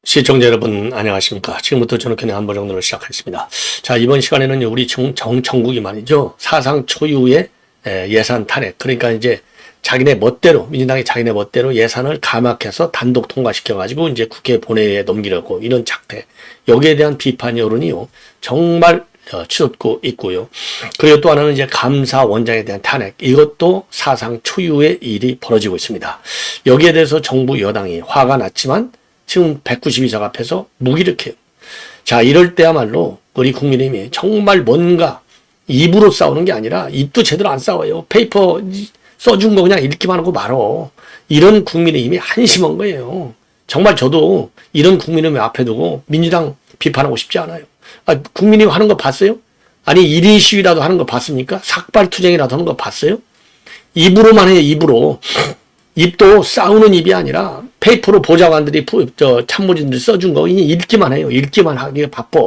시청자 여러분 안녕하십니까. 지금부터 저는 그냥 한번 정도로 시작하겠습니다. 자, 이번 시간에는 우리 정국이 말이죠. 사상 초유의 예산 탄핵. 그러니까 이제 자기네 멋대로, 민주당이 자기네 멋대로 예산을 가막해서 단독 통과시켜가지고 이제 국회 본회의에 넘기려고 이런 작태. 여기에 대한 비판 여론이요. 정말 치솟고 있고요. 그리고 또 하나는 이제 감사원장에 대한 탄핵. 이것도 사상 초유의 일이 벌어지고 있습니다. 여기에 대해서 정부 여당이 화가 났지만 지금 192석 앞에서 무기력해요. 자, 이럴 때야말로 우리 국민의힘이 정말 뭔가 입으로 싸우는 게 아니라 입도 제대로 안 싸워요. 페이퍼 써준 거 그냥 읽기만 하고 말어. 이런 국민의힘이 한심한 거예요. 정말 저도 이런 국민의힘 앞에 두고 민주당 비판하고 싶지 않아요. 국민의힘 하는 거 봤어요? 아니 1인 시위라도 하는 거 봤습니까? 삭발투쟁이라도 하는 거 봤어요? 입으로만 해요. 입으로. 입도 싸우는 입이 아니라 페이퍼로 보좌관들이 참모진들이 써준 거 읽기만 해요. 읽기만 하기가 바빠.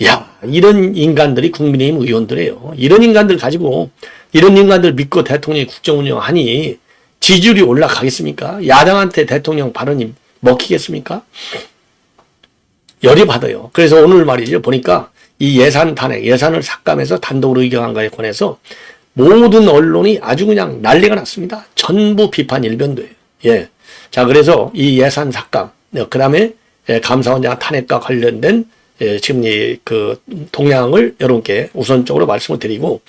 야, 이런 인간들이 국민의힘 의원들이에요. 이런 인간들 가지고 이런 인간들 믿고 대통령이 국정 운영하니 지지율이 올라가겠습니까? 야당한테 대통령 발언이 먹히겠습니까? 열이 받아요. 그래서 오늘 말이죠. 보니까 이 예산 탄핵, 예산을 삭감해서 단독으로 의결한 거에 관해서 모든 언론이 아주 그냥 난리가 났습니다. 전부 비판 일변도예요. 예. 자, 그래서 이 예산 삭감, 그 다음에 감사원장 탄핵과 관련된 지금 그 동향을 여러분께 우선적으로 말씀을 드리고,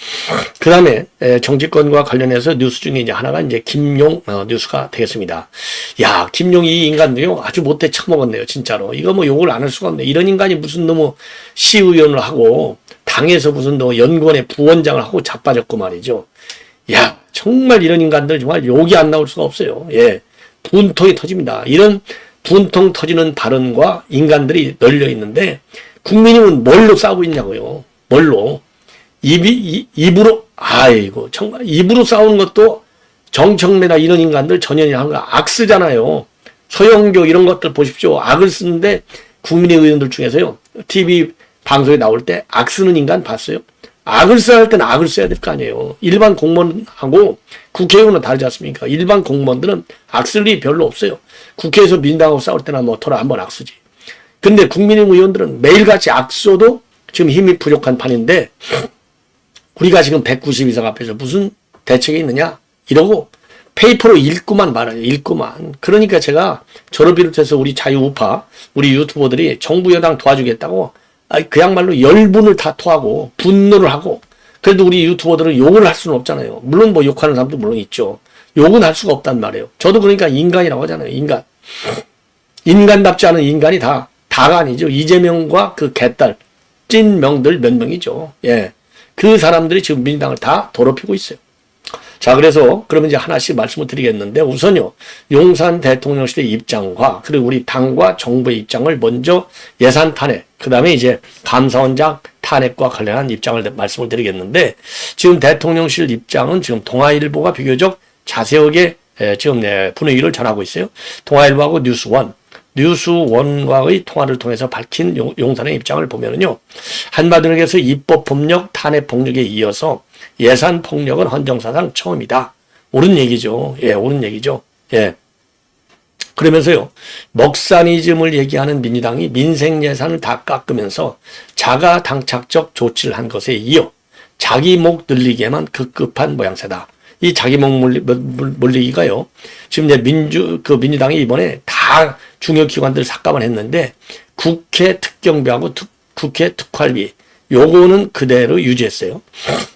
그 다음에 정치권과 관련해서 뉴스 중에 이제 하나가 이제 김용 뉴스가 되겠습니다. 야, 김용 이 인간도요 아주 못돼 처먹었네요, 진짜로. 이거 뭐 욕을 안 할 수가 없네. 이런 인간이 무슨 너무 시의원을 하고 당에서 무슨 연구원의 부원장을 하고 자빠졌고 말이죠. 야, 정말 이런 인간들 정말 욕이 안 나올 수가 없어요. 예, 분통이 터집니다. 이런 분통 터지는 발언과 인간들이 널려 있는데 국민의힘은 뭘로 싸우고 있냐고요. 뭘로? 입으로, 아이고 정말 입으로 싸우는 것도 정청래나 이런 인간들 전현이 하는 거 악쓰잖아요. 서영교 이런 것들 보십시오. 악을 쓰는데 국민의 의원들 중에서요. TV 방송에 나올 때 악 쓰는 인간 봤어요? 악을 써야 할 때는 악을 써야 될 거 아니에요. 일반 공무원하고 국회의원은 다르지 않습니까? 일반 공무원들은 악 쓸 일이 별로 없어요. 국회에서 민주당하고 싸울 때나 뭐 토라 한번 악 쓰지. 근데 국민의힘 의원들은 매일같이 악 써도 지금 힘이 부족한 판인데 우리가 지금 192석 앞에서 무슨 대책이 있느냐? 이러고 페이퍼로 읽고만 말아요. 읽고만. 그러니까 제가 저를 비롯해서 우리 자유우파, 우리 유튜버들이 정부 여당 도와주겠다고 그야말로 열분을 다 토하고 분노를 하고 그래도 우리 유튜버들은 욕을 할 수는 없잖아요. 물론 뭐 욕하는 사람도 물론 있죠. 욕은 할 수가 없단 말이에요. 저도 그러니까 인간이라고 하잖아요. 인간. 인간답지 않은 인간이 다가 아니죠. 이재명과 그 개딸 찐명들 몇 명이죠. 예. 그 사람들이 지금 민주당을 다 더럽히고 있어요. 자, 그래서 그러면 이제 하나씩 말씀을 드리겠는데 우선요. 용산 대통령실의 입장과 그리고 우리 당과 정부의 입장을 먼저 예산 탄핵, 그 다음에 이제 감사원장 탄핵과 관련한 입장을 말씀을 드리겠는데 지금 대통령실 입장은 지금 동아일보가 비교적 자세하게 지금 분위기를 전하고 있어요. 동아일보하고 뉴스원과의 통화를 통해서 밝힌 용산의 입장을 보면은요. 한마디로 해서 입법폭력, 탄핵폭력에 이어서 예산폭력은 헌정사상 처음이다. 옳은 얘기죠. 예, 옳은 얘기죠. 예. 그러면서요. 먹사니즘을 얘기하는 민주당이 민생 예산을 다 깎으면서 자가 당착적 조치를 한 것에 이어 자기 목 늘리기에만 급급한 모양새다. 이 자기 목 물리기가요. 지금 이제 민주당이 이번에 다 중요 기관들 삭감을 했는데 국회 특경비하고 국회 특활비 요거는 그대로 유지했어요.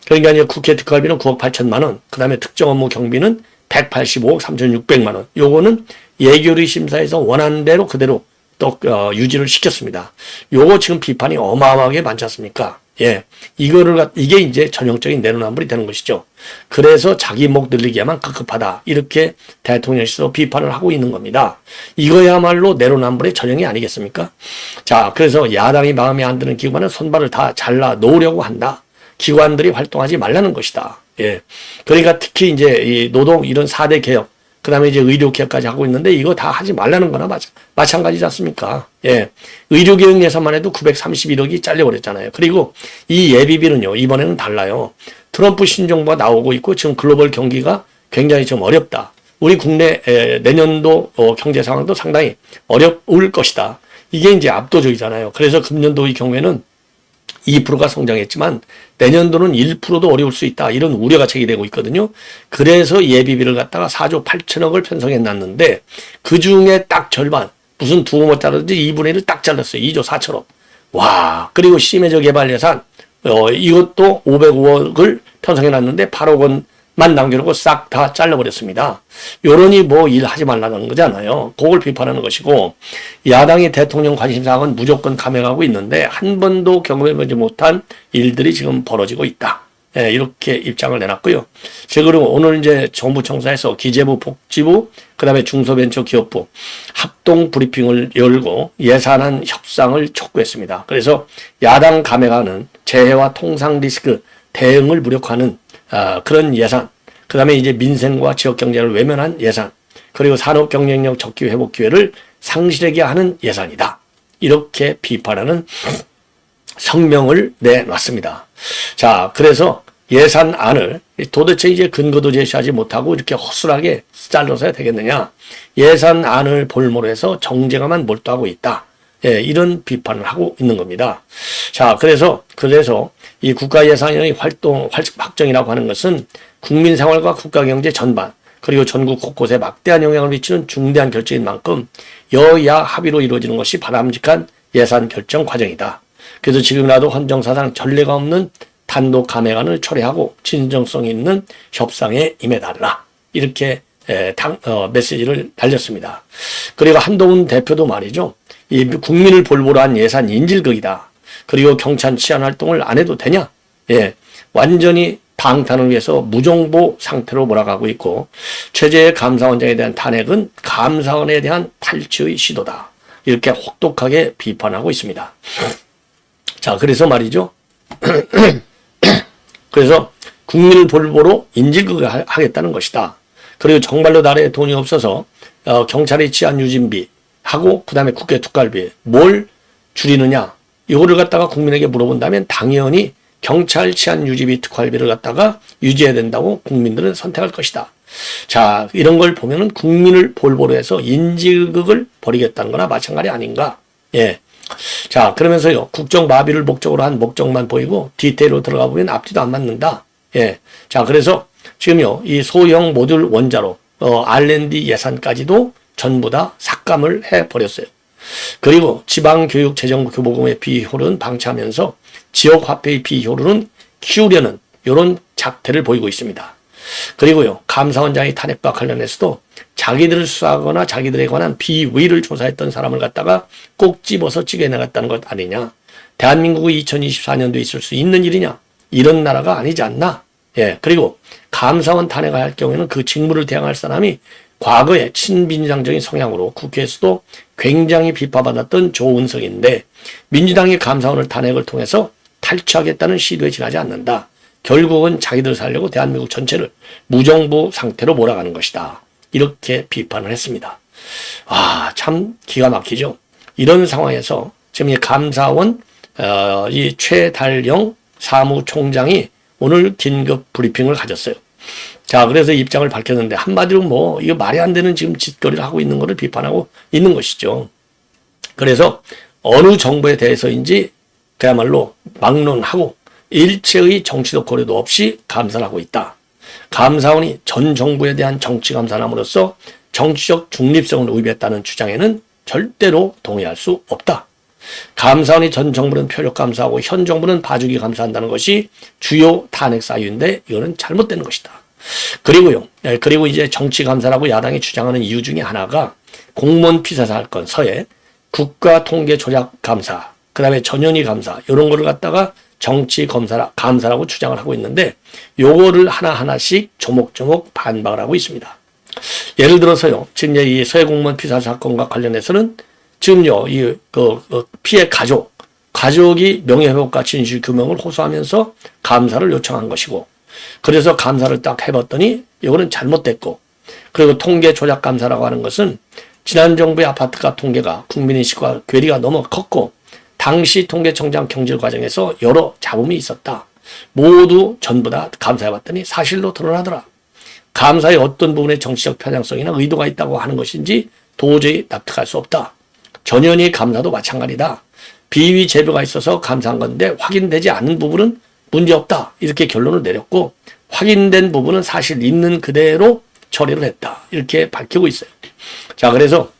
그러니까 이제 국회 특활비는 9억 8천만 원, 그 다음에 특정 업무 경비는 185억 3,600만 원. 요거는 예결위 심사에서 원하는 대로 그대로 또 유지를 시켰습니다. 요거 지금 비판이 어마어마하게 많지 않습니까? 예, 이게 이제 전형적인 내로남불이 되는 것이죠. 그래서 자기 목 늘리기에만 급급하다. 이렇게 대통령실에서 비판을 하고 있는 겁니다. 이거야말로 내로남불의 전형이 아니겠습니까? 자, 그래서 야당이 마음에 안 드는 기관은 손발을 다 잘라 놓으려고 한다. 기관들이 활동하지 말라는 것이다. 예. 그러니까 특히 이제 이 노동 이런 4대 개혁, 그 다음에 이제 의료개혁까지 하고 있는데 이거 다 하지 말라는 거나 마찬가지지 않습니까? 예. 의료개혁 예산만 해도 931억이 잘려버렸잖아요. 그리고 이 예비비는요, 이번에는 달라요. 트럼프 신정부가 나오고 있고 지금 글로벌 경기가 굉장히 좀 어렵다. 우리 국내 내년도 경제 상황도 상당히 어려울 것이다. 이게 이제 압도적이잖아요. 그래서 금년도의 경우에는 2%가 성장했지만 내년도는 1%도 어려울 수 있다. 이런 우려가 제기되고 있거든요. 그래서 예비비를 갖다가 4조 8천억을 편성해 놨는데 그중에 딱 절반, 무슨 두 번 자르든지 2분의 1을 딱 잘랐어요. 2조 4천억. 와, 그리고 심해저 개발 예산 이것도 505억을 편성해 놨는데 8억 원만 남겨놓고 싹 다 잘라버렸습니다. 요런이 뭐 일하지 말라는 거잖아요. 그걸 비판하는 것이고, 야당이 대통령 관심사항은 무조건 감행하고 있는데 한 번도 경험해보지 못한 일들이 지금 벌어지고 있다. 예, 이렇게 입장을 내놨고요. 그리고 오늘 이제 정부 청사에서 기재부, 복지부, 그 다음에 중소벤처기업부 합동 브리핑을 열고 예산안 협상을 촉구했습니다. 그래서 야당 감행하는 재해와 통상 리스크 대응을 무력화하는 그런 예산, 그 다음에 이제 민생과 지역경제를 외면한 예산, 그리고 산업경쟁력 적기 회복 기회를 상실하게 하는 예산이다. 이렇게 비판하는 성명을 내놨습니다. 자, 그래서 예산안을 도대체 이제 근거도 제시하지 못하고 이렇게 허술하게 잘라서야 되겠느냐. 예산안을 볼모로 해서 정쟁화만 몰두하고 있다. 예, 이런 비판을 하고 있는 겁니다. 자, 그래서 이 국가예산의 확정이라고 하는 것은 국민 생활과 국가 경제 전반, 그리고 전국 곳곳에 막대한 영향을 미치는 중대한 결정인 만큼 여야 합의로 이루어지는 것이 바람직한 예산 결정 과정이다. 그래서 지금이라도 헌정사상 전례가 없는 단독 감행안을 철회하고 진정성 있는 협상에 임해달라. 이렇게 메시지를 날렸습니다. 그리고 한동훈 대표도 말이죠. 이 국민을 볼모로 한 예산 인질극이다. 그리고 경찰 치안 활동을 안 해도 되냐? 예, 완전히 방탄을 위해서 무정보 상태로 몰아가고 있고, 최재해 감사원장에 대한 탄핵은 감사원에 대한 탈취의 시도다. 이렇게 혹독하게 비판하고 있습니다. 자, 그래서 말이죠. 그래서 국민을 볼모로 인질극을 하겠다는 것이다. 그리고 정말로 나라에 돈이 없어서 경찰의 치안 유진비 하고 그다음에 국회 특활비 뭘 줄이느냐, 이거를 갖다가 국민에게 물어본다면 당연히 경찰 치안 유지비 특활비를 갖다가 유지해야 된다고 국민들은 선택할 것이다. 자, 이런 걸 보면은 국민을 볼모로 해서 인질극을 벌이겠다는 거나 마찬가지 아닌가. 예. 자, 그러면서요, 국정 마비를 목적으로 한 목적만 보이고 디테일로 들어가 보면 앞뒤도 안 맞는다. 예. 자, 그래서 지금요, 이 소형 모듈 원자로 R&D 예산까지도 전부 다 삭감을 해버렸어요. 그리고 지방교육재정교부금의 비효율은 방치하면서 지역화폐의 비효율은 키우려는 이런 작태를 보이고 있습니다. 그리고요, 감사원장의 탄핵과 관련해서도 자기들을 수사하거나 자기들에 관한 비위를 조사했던 사람을 갖다가 꼭 집어서 찍어내갔다는 것 아니냐. 대한민국이 2024년도에 있을 수 있는 일이냐. 이런 나라가 아니지 않나. 예, 그리고 감사원 탄핵을 할 경우에는 그 직무를 대항할 사람이 과거에 친민주당적인 성향으로 국회에서도 굉장히 비판받았던 조은석인데 민주당이 감사원을 탄핵을 통해서 탈취하겠다는 시도에 지나지 않는다. 결국은 자기들 살려고 대한민국 전체를 무정부 상태로 몰아가는 것이다. 이렇게 비판을 했습니다. 아, 참 기가 막히죠. 이런 상황에서 지금 이 감사원 이 최달령 사무총장이 오늘 긴급 브리핑을 가졌어요. 자, 그래서 입장을 밝혔는데 한마디로 뭐 이거 말이 안 되는 지금 짓거리를 하고 있는 것을 비판하고 있는 것이죠. 그래서 어느 정부에 대해서인지 그야말로 막론하고 일체의 정치적 고려도 없이 감사를 하고 있다. 감사원이 전 정부에 대한 정치 감사를 함으로써 정치적 중립성을 위배했다는 주장에는 절대로 동의할 수 없다. 감사원이 전 정부는 표적 감사하고 현 정부는 봐주기 감사한다는 것이 주요 탄핵 사유인데 이거는 잘못된 것이다. 그리고 이제 정치 감사라고 야당이 주장하는 이유 중에 하나가 공무원 피사 사건 서해 국가통계 조작 감사, 그 다음에 전현희 감사 이런 거를 갖다가 정치 감사라고 주장을 하고 있는데 요거를 하나하나씩 조목조목 반박을 하고 있습니다. 예를 들어서요, 지금 이 서해 공무원 피사 사건과 관련해서는 지금요, 피해 가족이 명예회복과 진실규명을 호소하면서 감사를 요청한 것이고, 그래서 감사를 딱 해봤더니 이거는 잘못됐고, 그리고 통계 조작 감사라고 하는 것은 지난 정부의 아파트값 통계가 국민인식과 괴리가 너무 컸고 당시 통계청장 경질 과정에서 여러 잡음이 있었다. 모두 전부 다 감사해봤더니 사실로 드러나더라. 감사의 어떤 부분에 정치적 편향성이나 의도가 있다고 하는 것인지 도저히 납득할 수 없다. 전현희의 감사도 마찬가지다. 비위 재료가 있어서 감사한 건데 확인되지 않은 부분은 문제없다. 이렇게 결론을 내렸고 확인된 부분은 사실 있는 그대로 처리를 했다. 이렇게 밝히고 있어요. 자, 그래서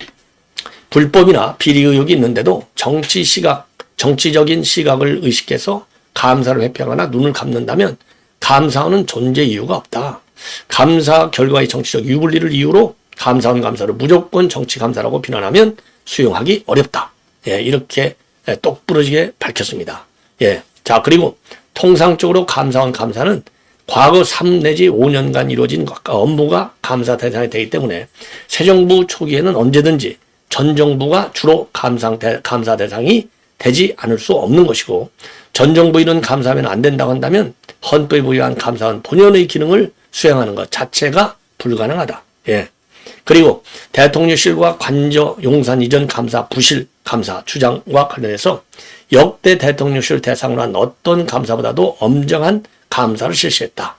불법이나 비리 의혹이 있는데도 정치적인 시각을 의식해서 감사를 회피하거나 눈을 감는다면 감사원은 존재 이유가 없다. 감사 결과의 정치적 유불리를 이유로 감사원 감사를 무조건 정치 감사라고 비난하면 수용하기 어렵다. 예, 이렇게 똑부러지게 밝혔습니다. 예. 자, 그리고 통상적으로 감사원 감사는 과거 3 내지 5년간 이루어진 업무가 감사 대상이 되기 때문에 새 정부 초기에는 언제든지 전 정부가 주로 감사 대상이 되지 않을 수 없는 것이고 전 정부 일은 감사하면 안 된다고 한다면 헌법에 부여한 감사원 본연의 기능을 수행하는 것 자체가 불가능하다. 예. 그리고 대통령실과 관저 용산 이전 감사 부실 감사 주장과 관련해서 역대 대통령실 대상으로 한 어떤 감사보다도 엄정한 감사를 실시했다.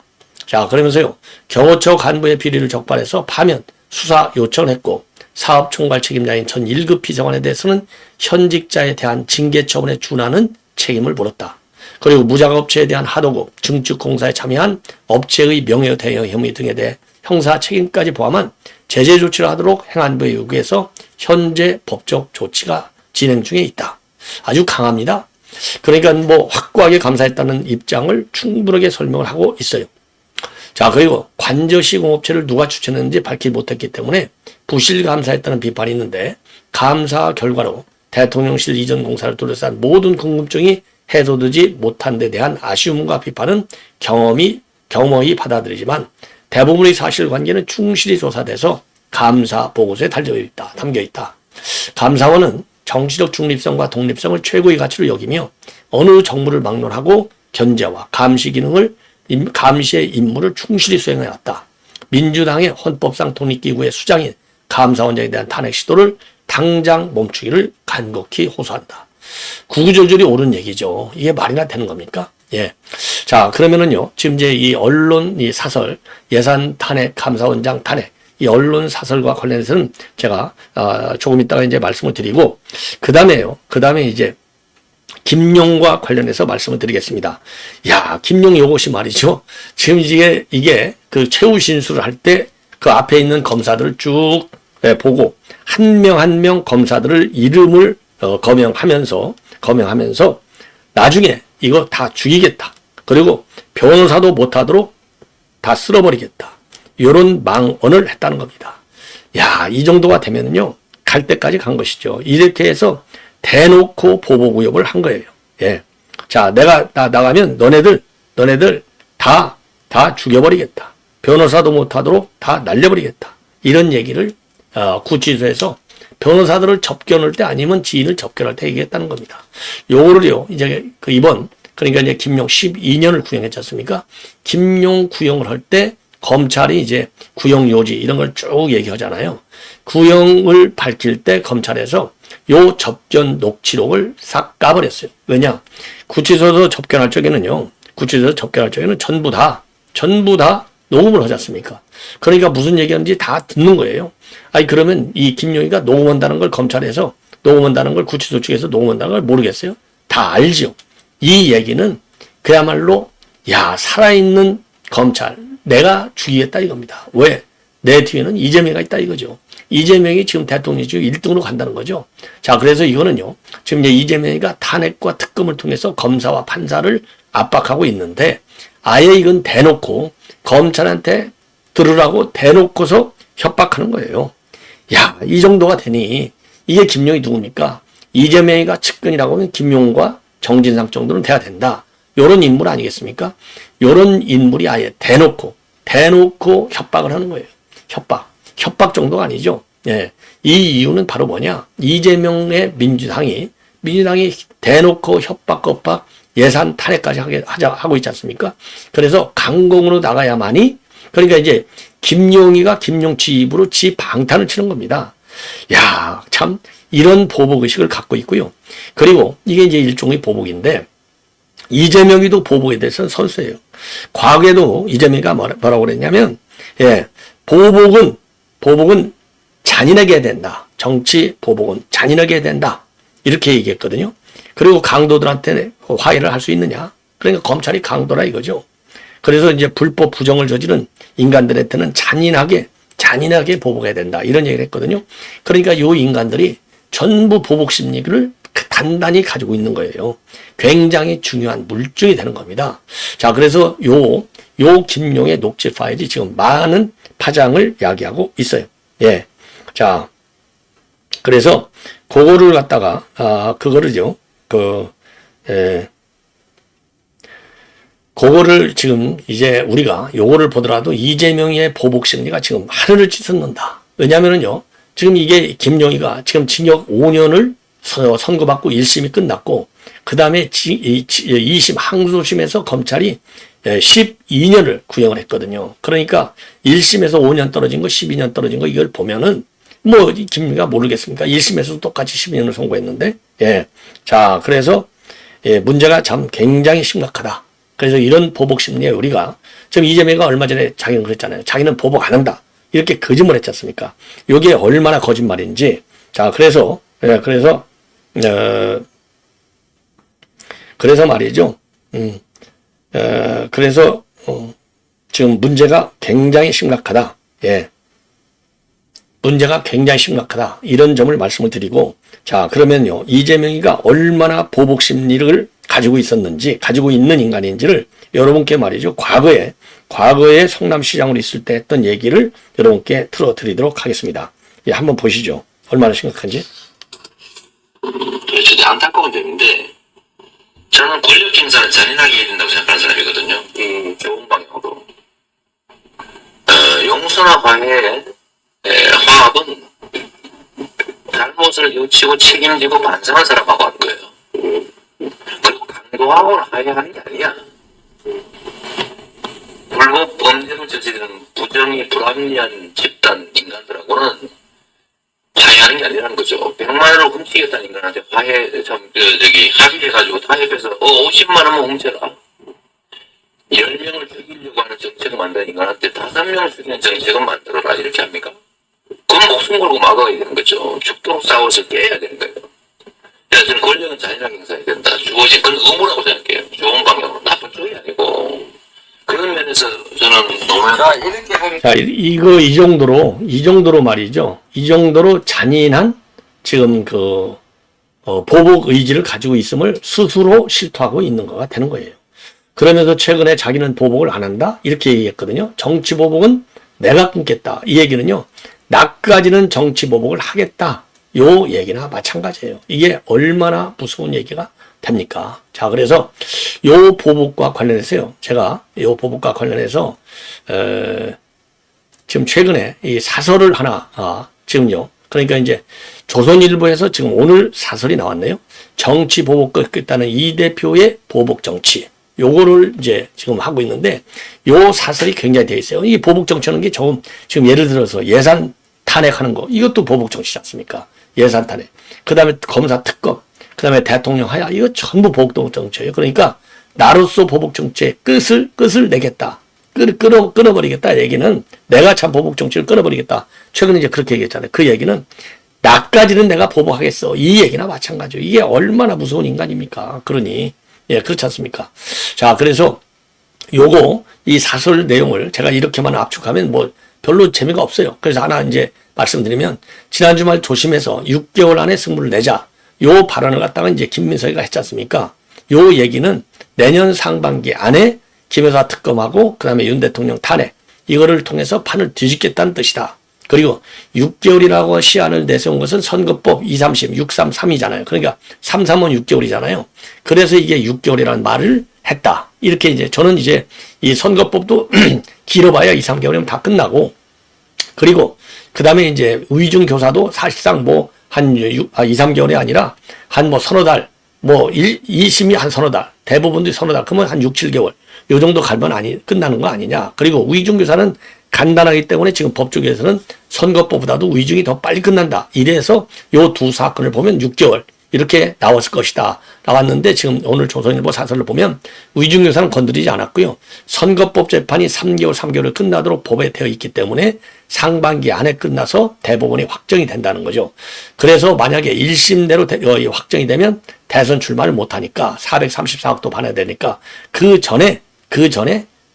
자, 그러면서요. 경호처 간부의 비리를 적발해서 파면 수사 요청을 했고 사업 총괄 책임자인 전 1급 비서관에 대해서는 현직자에 대한 징계 처분에 준하는 책임을 물었다. 그리고 무자업체에 대한 하도급, 증축 공사에 참여한 업체의 명예 대여 혐의 등에 대해 형사 책임까지 포함한 제재 조치를 하도록 행안부에 요구해서 현재 법적 조치가 진행 중에 있다. 아주 강합니다. 그러니까 뭐 확고하게 감사했다는 입장을 충분하게 설명을 하고 있어요. 자, 그리고 관저 시공업체를 누가 추천했는지 밝히지 못했기 때문에 부실 감사했다는 비판이 있는데 감사 결과로 대통령실 이전 공사를 둘러싼 모든 궁금증이 해소되지 못한 데 대한 아쉬움과 비판은 겸허히 받아들이지만 대부분의 사실관계는 충실히 조사돼서 감사 보고서에 담겨 있다. 감사원은 정치적 중립성과 독립성을 최고의 가치로 여기며 어느 정부를 막론하고 견제와 감시의 임무를 충실히 수행해왔다. 민주당의 헌법상 독립기구의 수장인 감사원장에 대한 탄핵 시도를 당장 멈추기를 간곡히 호소한다. 구구절절이 옳은 얘기죠. 이게 말이나 되는 겁니까? 예. 자, 그러면은요, 지금 이제 이 언론, 이 사설, 예산 탄핵, 감사원장 탄핵, 이 언론 사설과 관련해서는 제가, 조금 이따가 이제 말씀을 드리고, 그 다음에 이제, 김용과 관련해서 말씀을 드리겠습니다. 야, 김용 요것이 말이죠. 지금 이게 그 최후 신수를 할 때 그 앞에 있는 검사들을 쭉 보고, 한 명 한 명 검사들을 이름을 거명하면서 나중에 이거 다 죽이겠다. 그리고 변호사도 못하도록 다 쓸어버리겠다. 이런 망언을 했다는 겁니다. 야, 이 정도가 되면은요, 갈 때까지 간 것이죠. 이렇게 해서 대놓고 보복의혹을 한 거예요. 예. 자, 내가 나가면 너네들 다 죽여버리겠다. 변호사도 못하도록 다 날려버리겠다. 이런 얘기를 구치소에서 변호사들을 접견할 때 아니면 지인을 접견할 때 얘기했다는 겁니다. 요거를요, 이제 그러니까 이제 김용 12년을 구형했지 않습니까? 김용 구형을 할 때 검찰이 이제 구형 요지 이런 걸 쭉 얘기하잖아요. 구형을 밝힐 때 검찰에서 요 접견 녹취록을 싹 까버렸어요. 왜냐? 구치소에서 접견할 적에는 전부 다 녹음을 하지 않습니까? 그러니까 무슨 얘기하는지 다 듣는 거예요. 아니, 그러면 이 김용희가 녹음한다는 걸 검찰에서 녹음한다는 걸 구치소 측에서 녹음한다는 걸 모르겠어요? 다 알죠. 이 얘기는 그야말로 살아있는 검찰 내가 죽이겠다 이겁니다. 왜? 내 뒤에는 이재명이가 있다 이거죠. 이재명이 지금 대통령이 지금 1등으로 간다는 거죠. 자, 그래서 이거는요. 지금 이제 이재명이가 탄핵과 특검을 통해서 검사와 판사를 압박하고 있는데 아예 이건 대놓고 검찰한테 들으라고 대놓고서 협박하는 거예요. 야, 이 정도가 되니 이게 김용희 누굽니까? 이재명이가 측근이라고 하면 김용과 정진상 정도는 돼야 된다. 요런 인물 아니겠습니까? 요런 인물이 아예 대놓고 협박을 하는 거예요. 협박 정도가 아니죠. 예. 이 이유는 바로 뭐냐? 이재명의 민주당이 대놓고 협박 예산 탄핵까지 하고 있지 않습니까? 그래서 강공으로 나가야만이 그러니까 이제 김용희가 김용치 입으로 지 방탄을 치는 겁니다. 야, 참 이런 보복의식을 갖고 있고요. 그리고 이게 이제 일종의 보복인데 이재명이도 보복에 대해서는 선수예요. 과거에도 이재명이가 뭐라고 그랬냐면 보복은 잔인하게 해야 된다. 정치 보복은 잔인하게 해야 된다. 이렇게 얘기했거든요. 그리고 강도들한테 화해를 할 수 있느냐. 그러니까 검찰이 강도라 이거죠. 그래서 이제 불법 부정을 저지른 인간들한테는 잔인하게 보복해야 된다. 이런 얘기를 했거든요. 그러니까 요 인간들이 전부 보복 심리를 단단히 가지고 있는 거예요. 굉장히 중요한 물증이 되는 겁니다. 자, 그래서 요 김용의 녹취 파일이 지금 많은 파장을 야기하고 있어요. 예. 자, 그래서 그거를 갖다가 그거를요. 그거를 지금 이제 우리가 요거를 보더라도 이재명의 보복 심리가 지금 하늘을 찌솟는다. 왜냐면은요. 지금 이게 김용희가 지금 징역 5년을 선고받고 1심이 끝났고 그 다음에 2심 항소심에서 검찰이 12년을 구형을 했거든요. 그러니까 1심에서 5년 떨어진 거 12년 떨어진 거 이걸 보면은 뭐 김용희가 모르겠습니까? 1심에서도 똑같이 12년을 선고했는데 자 그래서 문제가 참 굉장히 심각하다. 그래서 이런 보복 심리에 우리가 지금 이재명이가 얼마 전에 자기는 그랬잖아요. 자기는 보복 안 한다. 이렇게 거짓말 했지 않습니까? 이게 얼마나 거짓말인지. 자, 그래서 말이죠. 그래서, 지금 문제가 굉장히 심각하다. 문제가 굉장히 심각하다. 이런 점을 말씀을 드리고, 자, 그러면요. 이재명이가 얼마나 보복 심리를 가지고 있는 인간인지를 여러분께 말이죠. 과거에 성남시장으로 있을 때 했던 얘기를 여러분께 틀어드리도록 하겠습니다. 한번 보시죠. 얼마나 심각한지. 진짜 안타까운 점인데, 저는 권력 행사는 잔인하게 해야 된다고 생각하는 사람이거든요. 좋은 방향으로. 용서나 화해, 화합은 잘못을 뉘우치고 책임지고 반성한 사람하고 하는 거예요. 그리고 강도하고는 화해하는 게 아니야. 불법 범죄를 저지르는 부정이 불합리한 집단 인간들하고는 화해하는 게 아니라는 거죠. 100만 원을 훔치겠다는 인간한테 합의해가지고 타협해서 50만 원만 훔쳐라. 10명을 죽이려고 하는 정책을 만드는 인간한테 5명을 죽이는 정책을 만들어라. 이렇게 합니까? 그건 목숨 걸고 막아야 되는 거죠. 죽도록 싸워서 깨야 되는 거예요. 그래서 저는 권력은 잔인하게 행사해야 된다. 주어진 그건 의무라고 생각해요. 좋은 방향으로. 나쁜 쪽이 아니고. 그런 면에서 저는 너무 이렇게 하면 자, 이 정도로 말이죠. 이 정도로 잔인한 지금 보복 의지를 가지고 있음을 스스로 실토하고 있는 거가 되는 거예요. 그러면서 최근에 자기는 보복을 안 한다? 이렇게 얘기했거든요. 정치 보복은 내가 끊겠다. 이 얘기는요. 나까지는 정치 보복을 하겠다. 요 얘기나 마찬가지예요. 이게 얼마나 무서운 얘기가 됩니까? 자, 그래서 요 보복과 관련해서요. 제가 요 보복과 관련해서 지금 최근에 이 사설을 하나 지금요. 그러니까 이제 조선일보에서 지금 오늘 사설이 나왔네요. 정치 보복 끊겠다는 이 대표의 보복 정치. 요거를 이제 지금 하고 있는데 요 사설이 굉장히 되어 있어요. 이 보복 정치하는 게 지금 예를 들어서 예산 탄핵하는 거 이것도 보복 정치지 않습니까? 예산 탄핵. 그다음에 검사 특검. 그 다음에 대통령 하야, 이거 전부 보복 정치예요. 그러니까, 나로서 보복 정치의 끝을 내겠다. 끊어버리겠다. 얘기는, 내가 참 보복 정치를 끊어버리겠다. 최근에 이제 그렇게 얘기했잖아요. 그 얘기는, 나까지는 내가 보복하겠어. 이 얘기나 마찬가지예요. 이게 얼마나 무서운 인간입니까? 그러니, 그렇지 않습니까? 자, 그래서, 이 사설 내용을 제가 이렇게만 압축하면 뭐, 별로 재미가 없어요. 그래서 하나 이제 말씀드리면, 지난 주말 조심해서 6개월 안에 승부를 내자. 요 발언을 갖다가 이제 김민석이가 했지 않습니까? 요 얘기는 내년 상반기 안에 김여사 특검하고 그 다음에 윤 대통령 탄핵 이거를 통해서 판을 뒤집겠다는 뜻이다. 그리고 6개월이라고 시한을 내세운 것은 선거법 2, 30, 6, 3, 3이잖아요. 그러니까 3, 3은 6개월이잖아요. 그래서 이게 6개월이라는 말을 했다. 이렇게 이제 저는 이제 이 선거법도 길어봐야 2, 3개월이면 다 끝나고 그리고 그 다음에 이제 위중 교사도 사실상 뭐 한 2, 3개월이 아니라 한 뭐 서너 달, 2심이 한 서너 달, 대부분도 서너 달, 그러면 한 6, 7개월. 요 정도 갈면 끝나는 거 아니냐. 그리고 위중교사는 간단하기 때문에 지금 법조계에서는 선거법보다도 위중이 더 빨리 끝난다. 이래서 요 두 사건을 보면 6개월 이렇게 나왔을 것이다. 나왔는데 지금 오늘 조선일보 사설을 보면 위중교사는 건드리지 않았고요. 선거법 재판이 3개월 끝나도록 법에 되어 있기 때문에 상반기 안에 끝나서 대법원이 확정이 된다는 거죠. 그래서 만약에 1심대로 확정이 되면 대선 출마를 못하니까 434억도 받아야 되니까 그 전에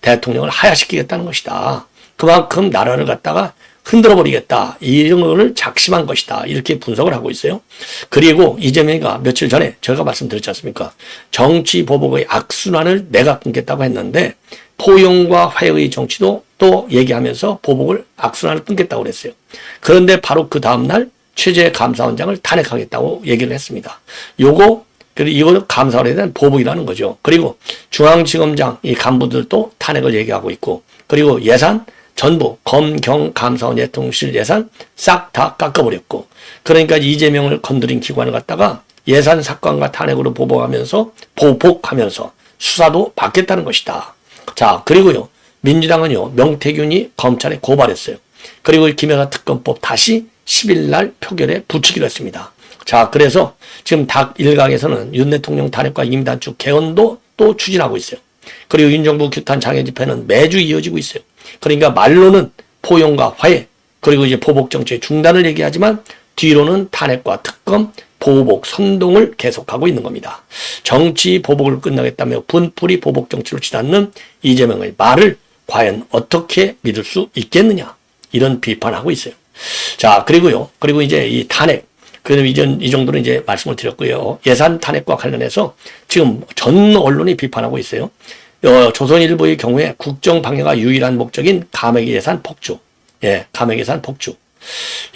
대통령을 하야시키겠다는 것이다. 그만큼 나라를 갖다가 흔들어 버리겠다. 이런 거를 작심한 것이다. 이렇게 분석을 하고 있어요. 그리고 이재명이가 며칠 전에 제가 말씀드렸지 않습니까? 정치 보복의 악순환을 내가 끊겠다고 했는데 포용과 화해의 정치도 또 얘기하면서 보복을 악순환을 끊겠다고 그랬어요. 그런데 바로 그 다음날 최재 감사원장을 탄핵하겠다고 얘기를 했습니다. 이거 감사원에 대한 보복이라는 거죠. 그리고 중앙지검장 이 간부들도 탄핵을 얘기하고 있고, 그리고 예산 전부 검경 감사원 예통실 예산 싹 다 깎아버렸고, 그러니까 이재명을 건드린 기관을 갖다가 예산 사건과 탄핵으로 보복하면서 수사도 받겠다는 것이다. 자, 그리고요, 민주당은요, 명태균이 검찰에 고발했어요. 그리고 김여사 특검법 다시 10일 날 표결에 붙이기로 했습니다. 자, 그래서 지금 닭 일각에서는 윤 대통령 탄핵과 임단축 개헌도 또 추진하고 있어요. 그리고 윤정부 규탄 장애 집회는 매주 이어지고 있어요. 그러니까 말로는 포용과 화해, 그리고 이제 보복 정치의 중단을 얘기하지만 뒤로는 탄핵과 특검, 보복, 선동을 계속하고 있는 겁니다. 정치 보복을 끝나겠다며 분풀이 보복 정치로 치닫는 이재명의 말을 과연 어떻게 믿을 수 있겠느냐, 이런 비판하고 있어요. 자, 그리고 이제 이 탄핵, 그래서 이 정도는 이제 말씀을 드렸고요. 예산 탄핵과 관련해서 지금 전 언론이 비판하고 있어요. 조선일보의 경우에 국정 방해가 유일한 목적인 감액 예산 폭주. 예, 감액 예산 폭주.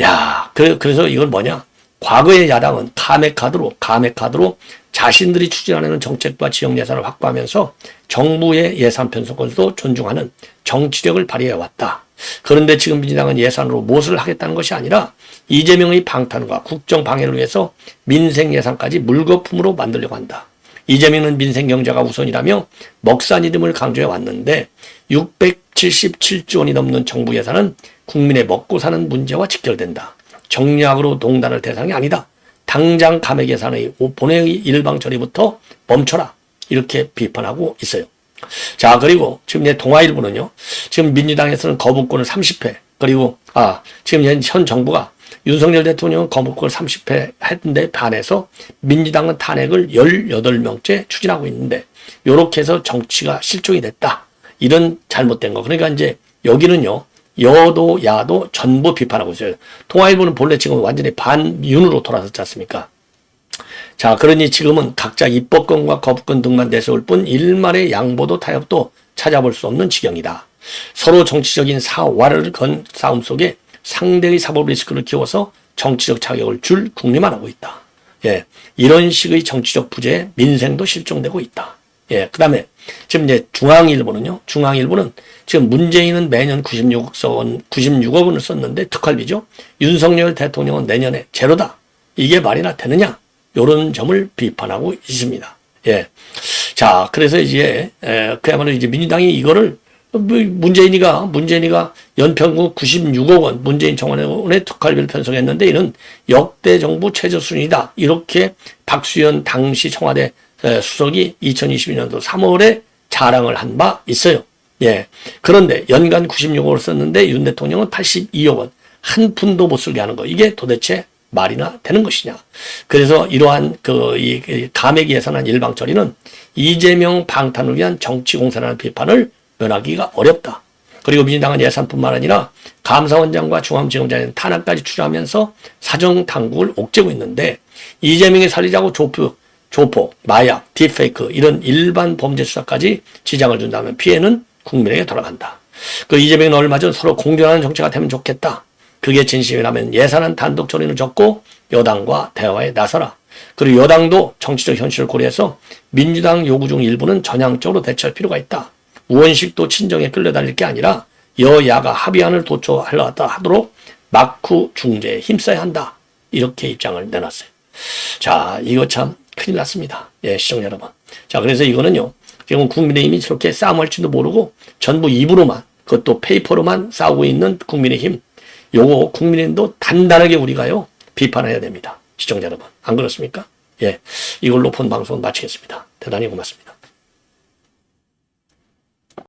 야, 그래서 이건 뭐냐? 과거의 야당은 감액 카드로 자신들이 추진하는 정책과 지역 예산을 확보하면서 정부의 예산 편성권도 존중하는 정치력을 발휘해 왔다. 그런데 지금 민주당은 예산으로 무엇을 하겠다는 것이 아니라 이재명의 방탄과 국정 방해를 위해서 민생 예산까지 물거품으로 만들려고 한다. 이재명은 민생 경제가 우선이라며 먹산 이름을 강조해 왔는데 677조 원이 넘는 정부 예산은 국민의 먹고 사는 문제와 직결된다. 정략으로 농단할 대상이 아니다. 당장 감액 예산의 본회의 일방 처리부터 멈춰라. 이렇게 비판하고 있어요. 자, 그리고 지금 이제 동아일보는요, 지금 민주당에서는 거부권을 30회, 그리고 지금 현 정부가 윤석열 대통령은 거부권을 30회 했는데 반해서 민주당은 탄핵을 18명째 추진하고 있는데, 요렇게 해서 정치가 실종이 됐다. 이런 잘못된 거. 그러니까 이제 여기는요, 여도 야도 전부 비판하고 있어요. 동아일보는 본래 지금 완전히 반윤으로 돌아섰지 않습니까? 자, 그러니 지금은 각자 입법권과 거부권 등만 내세울 뿐 일말의 양보도 타협도 찾아볼 수 없는 지경이다. 서로 정치적인 사활을 건 싸움 속에 상대의 사법 리스크를 키워서 정치적 자격을 줄 궁리만 하고 있다. 예, 이런 식의 정치적 부재에 민생도 실종되고 있다. 예, 그 다음에 지금 이제 중앙일보는 지금 문재인은 매년 96억 원을 썼는데 특활비죠. 윤석열 대통령은 내년에 제로다. 이게 말이나 되느냐? 요런 점을 비판하고 있습니다. 예. 자, 그래서 이제, 그야말로 이제 민주당이 이거를 문재인이가 연평균 96억 원 문재인 정원의 특활비를 편성했는데 이는 역대 정부 최저수준이다. 이렇게 박수현 당시 청와대 수석이 2022년도 3월에 자랑을 한 바 있어요. 예. 그런데 연간 96억 원을 썼는데 윤 대통령은 82억 원. 한 푼도 못 쓰게 하는 거. 이게 도대체 말이나 되는 것이냐. 그래서 이러한 이 감액 예산안 일방 처리는 이재명 방탄을 위한 정치 공세라는 비판을 면하기가 어렵다. 그리고 민주당은 예산뿐만 아니라 감사원장과 중앙지검장의 탄압까지 추진하면서 사정 당국을 옥죄고 있는데 이재명이 살리자고 조폭, 마약, 딥페이크 이런 일반 범죄 수사까지 지장을 준다면 피해는 국민에게 돌아간다. 그 이재명은 얼마 전 서로 공존하는 정치가 되면 좋겠다. 그게 진심이라면 예산안 단독 처리는 적고 여당과 대화에 나서라. 그리고 여당도 정치적 현실을 고려해서 민주당 요구 중 일부는 전향적으로 대처할 필요가 있다. 우원식도 친정에 끌려다닐 게 아니라 여야가 합의안을 하도록 막후 중재에 힘써야 한다. 이렇게 입장을 내놨어요. 자, 이거 참 큰일 났습니다. 예, 시청자 여러분. 자, 그래서 이거는요, 지금 국민의힘이 저렇게 싸움할지도 모르고 전부 입으로만, 그것도 페이퍼로만 싸우고 있는 국민의힘, 요거 국민의힘도 단단하게 우리가요 비판해야 됩니다. 시청자 여러분, 안 그렇습니까? 예, 이걸로 본 방송은 마치겠습니다. 대단히 고맙습니다.